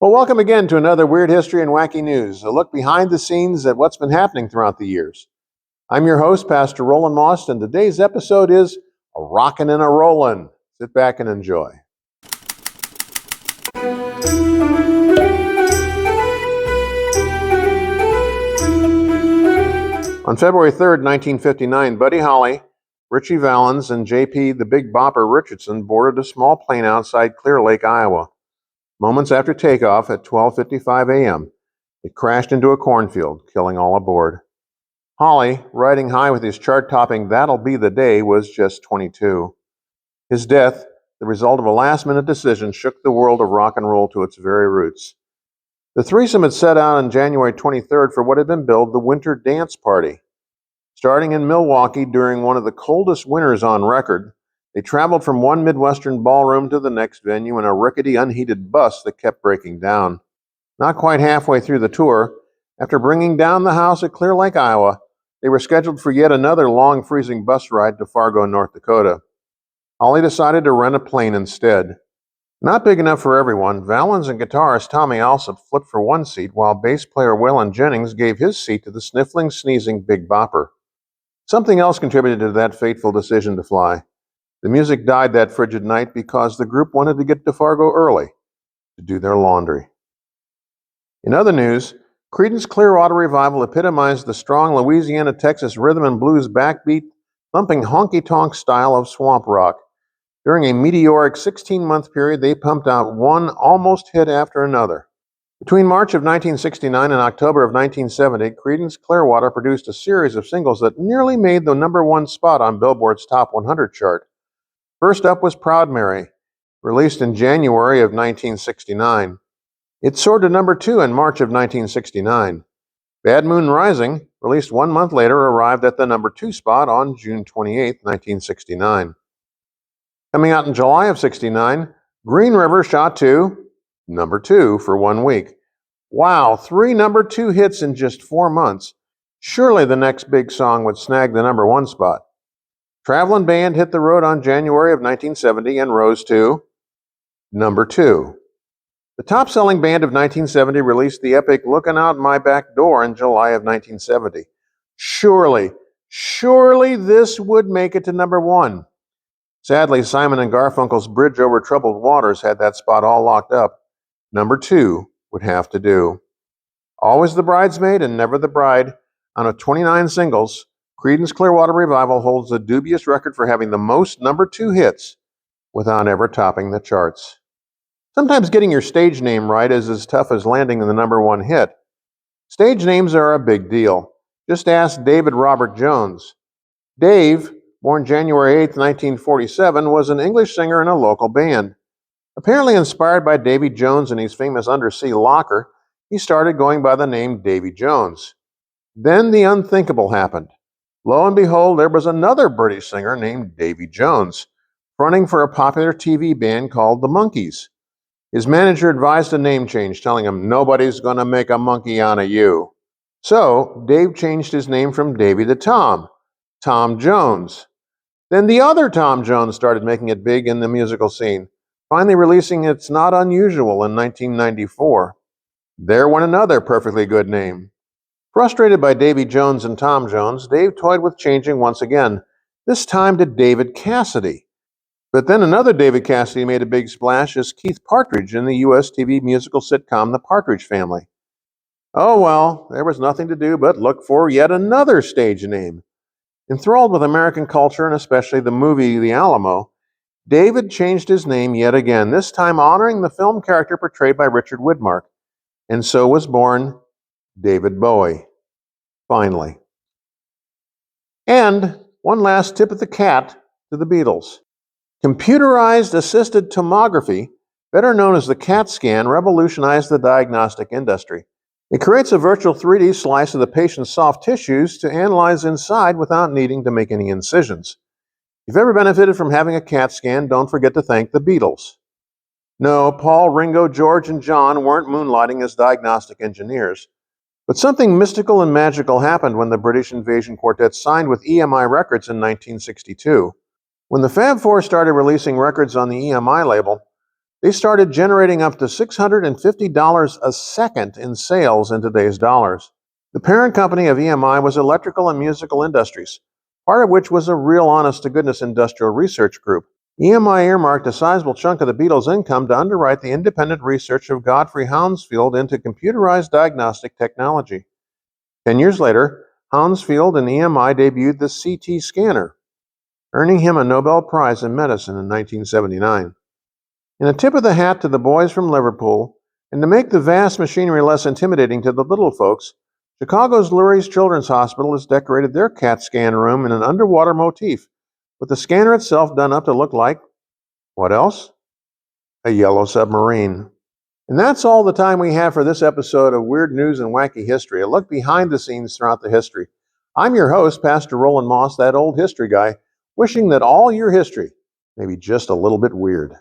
Well, welcome again to another Weird History and Wacky News, a look behind the scenes at what's been happening throughout the years. I'm your host, Pastor Rollin, and today's episode is a Rockin' and a Rollin'. Sit back and enjoy. On February 3rd, 1959, Buddy Holly, Richie Valens, and J.P. the Big Bopper Richardson boarded a small plane outside Clear Lake, Iowa. Moments after takeoff at 12:55 a.m., it crashed into a cornfield, killing all aboard. Holly, riding high with his chart-topping That'll Be the Day, was just 22. His death, the result of a last-minute decision, shook the world of rock and roll to its very roots. The threesome had set out on January 23rd for what had been billed the Winter Dance Party. Starting in Milwaukee during one of the coldest winters on record, they traveled from one Midwestern ballroom to the next venue in a rickety, unheated bus that kept breaking down. Not quite halfway through the tour, after bringing down the house at Clear Lake, Iowa, they were scheduled for yet another long, freezing bus ride to Fargo, North Dakota. Holly decided to rent a plane instead. Not big enough for everyone, Valens and guitarist Tommy Alsop flipped for one seat, while bass player Waylon Jennings gave his seat to the sniffling, sneezing Big Bopper. Something else contributed to that fateful decision to fly. The music died that frigid night because the group wanted to get to Fargo early to do their laundry. In other news, Creedence Clearwater Revival epitomized the strong Louisiana-Texas rhythm and blues backbeat, thumping honky-tonk style of swamp rock. During a meteoric 16-month period, they pumped out one almost hit after another. Between March of 1969 and October of 1970, Creedence Clearwater produced a series of singles that nearly made the #1 spot on Billboard's Top 100 chart. First up was Proud Mary, released in January of 1969. It soared to #2 in March of 1969. Bad Moon Rising, released 1 month later, arrived at the #2 spot on June 28, 1969. Coming out in July of '69, Green River shot to #2 for 1 week. Wow, 3 #2 hits in just 4 months. Surely the next big song would snag the #1 spot. Travelin' Band hit the road on January of 1970 and rose to #2. The top-selling band of 1970 released the epic Lookin' Out My Back Door in July of 1970. Surely this would make it to #1. Sadly, Simon and Garfunkel's Bridge Over Troubled Waters had that spot all locked up. #2 would have to do. Always the bridesmaid and never the bride. Out of 29 singles, Creedence Clearwater Revival holds the dubious record for having the most #2 hits without ever topping the charts. Sometimes getting your stage name right is as tough as landing the #1 hit. Stage names are a big deal. Just ask David Robert Jones. Dave, born January 8, 1947, was an English singer in a local band. Apparently inspired by Davy Jones and his famous undersea locker, he started going by the name Davy Jones. Then the unthinkable happened. Lo and behold, there was another British singer named Davy Jones, fronting for a popular TV band called the Monkees. His manager advised a name change, telling him, "Nobody's gonna make a monkey out of you." So, Dave changed his name from Davy to Tom Jones. Then the other Tom Jones started making it big in the musical scene, finally releasing It's Not Unusual in 1994. There went another perfectly good name. Frustrated by Davy Jones and Tom Jones, Dave toyed with changing once again, this time to David Cassidy. But then another David Cassidy made a big splash as Keith Partridge in the U.S. TV musical sitcom The Partridge Family. Oh well, there was nothing to do but look for yet another stage name. Enthralled with American culture and especially the movie The Alamo, David changed his name yet again, this time honoring the film character portrayed by Richard Widmark. And so was born David Bowie. Finally. And one last tip of the cat to the Beatles. Computerized assisted tomography, better known as the CAT scan, revolutionized the diagnostic industry. It creates a virtual 3D slice of the patient's soft tissues to analyze inside without needing to make any incisions. If you've ever benefited from having a CAT scan, don't forget to thank the Beatles. No, Paul, Ringo, George, and John weren't moonlighting as diagnostic engineers. But something mystical and magical happened when the British Invasion Quartet signed with EMI Records in 1962. When the Fab Four started releasing records on the EMI label, They started generating up to $650 a second in sales in today's dollars. The parent company of EMI was Electrical and Musical Industries, part of which was a real honest-to-goodness industrial research group. EMI earmarked a sizable chunk of the Beatles' income to underwrite the independent research of Godfrey Hounsfield into computerized diagnostic technology. 10 years later, Hounsfield and EMI debuted the CT scanner, earning him a Nobel Prize in Medicine in 1979. In a tip of the hat to the boys from Liverpool, and to make the vast machinery less intimidating to the little folks, Chicago's Lurie's Children's Hospital has decorated their CAT scan room in an underwater motif, with the scanner itself done up to look like, what else? A yellow submarine. And that's all the time we have for this episode of Weird News and Wacky History, a look behind the scenes throughout the history. I'm your host, Pastor Rollin Moss, that old history guy, wishing that all your history may be just a little bit weird.